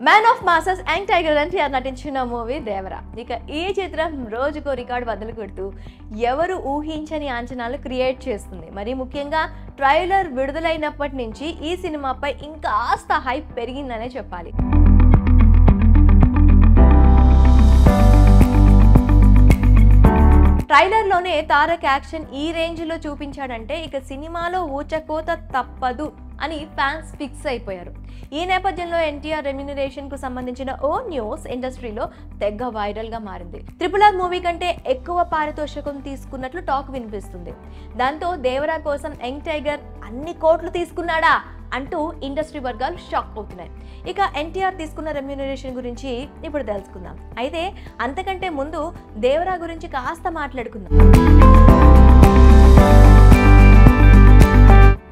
Man of masses young tiger NTR నటించిన movie Devara. ఇక ఈ చిత్రం రోజుకో రికార్డు బదులు కొడుతూ ఎవరు ఊహించని అంచనాలు క్రియేట్ చేస్తుంది. మరి ముఖ్యంగా ట్రైలర్ విడుదలైనప్పటి నుంచి ఈ సినిమాపై ఇంకాస్త హైప్ పెరిగిందనే చెప్పాలి. ట్రైలర్లోనే తారక్ యాక్షన్ ఈ రేంజ్లో చూపించాడంటే ఇక సినిమాలో ఊచకోత తప్పదు అని ఫ్యాన్స్ ఫిక్స్ అయిపోయారు. ఈ నేపథ్యంలో ఎన్టీఆర్ రెమ్యూనరేషన్ కు సంబంధించిన ఓ న్యూస్ ఇండస్ట్రీలో తెగ వైరల్ గా మారింది. RRR మూవీ కంటే ఎక్కువ పారితోషికం తీసుకున్నట్లు టాక్ వినిపిస్తుంది. దాంతో దేవరా కోసం యంగ్ టైగర్ అన్ని కోట్లు తీసుకున్నాడా అంటూ ఇండస్ట్రీ వర్గాలు షాక్ అవుతున్నాయి. ఇక ఎన్టీఆర్ తీసుకున్న రెమ్యూనరేషన్ గురించి ఇప్పుడు తెలుసుకుందాం. అయితే అంతకంటే ముందు దేవరా గురించి కాస్త మాట్లాడుకుందాం.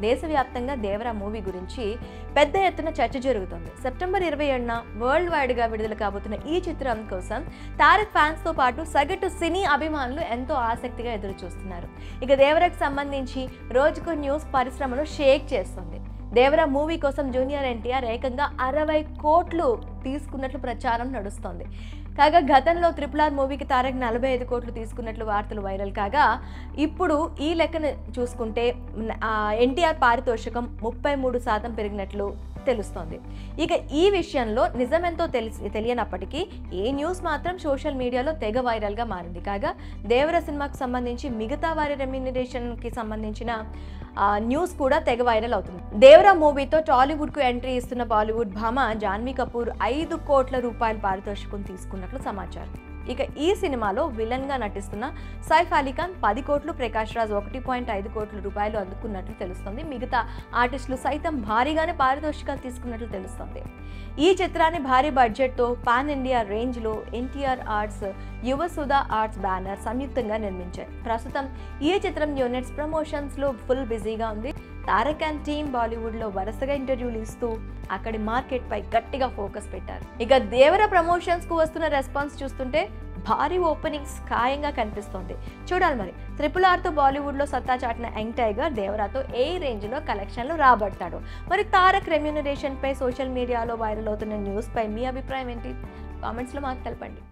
దేశవ్యాప్తంగా దేవరా మూవీ గురించి పెద్ద ఎత్తున చర్చ జరుగుతుంది. సెప్టెంబర్ 27న వరల్డ్ వైడ్ గా విడుదల కాబోతున్న ఈ చిత్రం కోసం తారక్ ఫ్యాన్స్ తో పాటు సగటు సినీ అభిమానులు ఎంతో ఆసక్తిగా ఎదురు చూస్తున్నారు. ఇక దేవరాకు సంబంధించి రోజుకు న్యూస్ పరిశ్రమను షేక్ చేస్తుంది. దేవరా మూవీ కోసం జూనియర్ ఎన్టీఆర్ ఏకంగా 60 కోట్లు తీసుకున్నట్లు ప్రచారం నడుస్తోంది. కాగా గతంలో RRR మూవీకి తారక్ 45 కోట్లు తీసుకున్నట్లు వార్తలు వైరల్ కాగా ఇప్పుడు ఈ లెక్కను చూసుకుంటే ఎన్టీఆర్ పారితోషికం 33% పెరిగినట్లు తెలుస్తోంది. ఇక ఈ విషయంలో నిజమెంతో తెలియనప్పటికీ ఈ న్యూస్ మాత్రం సోషల్ మీడియాలో తెగ వైరల్ గా మారింది. కాగా దేవరా సినిమాకు సంబంధించి మిగతా వారి రెమ్యూనరేషన్ కి సంబంధించిన న్యూస్ కూడా తెగ వైరల్ అవుతుంది. దేవరా మూవీతో టాలీవుడ్ కు ఎంట్రీ ఇస్తున్న బాలీవుడ్ భామ జాన్వీ కపూర్ 5 కోట్ల రూపాయల పారితోషికం తీసుకున్నట్లు సమాచారం. ఇక ఈ సినిమాలో విలన్ గా నటిస్తున్న సైఫ్ అలీ ఖాన్ 10 కోట్లు, ప్రకాష్ రాజ్ 1.5 కోట్ల రూపాయలు అందుకున్నట్లు తెలుస్తుంది. మిగతా ఆర్టిస్టులు సైతం భారీగానే పారితోషికాలు తీసుకున్నట్లు తెలుస్తుంది. ఈ చిత్రాన్ని భారీ బడ్జెట్ తో పాన్ ఇండియా రేంజ్ లో NTR arts, Yuvasudha arts banner సంయుక్తంగా నిర్మించాయి. ప్రస్తుతం ఈ చిత్రం యూనిట్స్ ప్రమోషన్స్ లో ఫుల్ బిజీగా ఉంది. తారక్ అండ్ టీమ్ బాలీవుడ్ లో వరుసగా ఇంటర్వ్యూలు ఇస్తూ అక్కడి మార్కెట్ పై గట్టిగా ఫోకస్ పెట్టారు. ఇక దేవరా ప్రమోషన్స్ కు వస్తున్న రెస్పాన్స్ చూస్తుంటే భారీ ఓపెనింగ్స్ ఖాయంగా కనిపిస్తోంది. చూడాలి మరి RRR తో బాలీవుడ్ లో సత్తా చాటిన యంగ్ టైగర్ దేవరాతో ఏ రేంజ్ లో కలెక్షన్లు రాబడతాడు. మరి తారక్ రెమ్యూనరేషన్ పై సోషల్ మీడియాలో వైరల్ అవుతున్న న్యూస్ పై మీ అభిప్రాయం ఏంటి? కామెంట్స్ లో మాకు తెలపండి.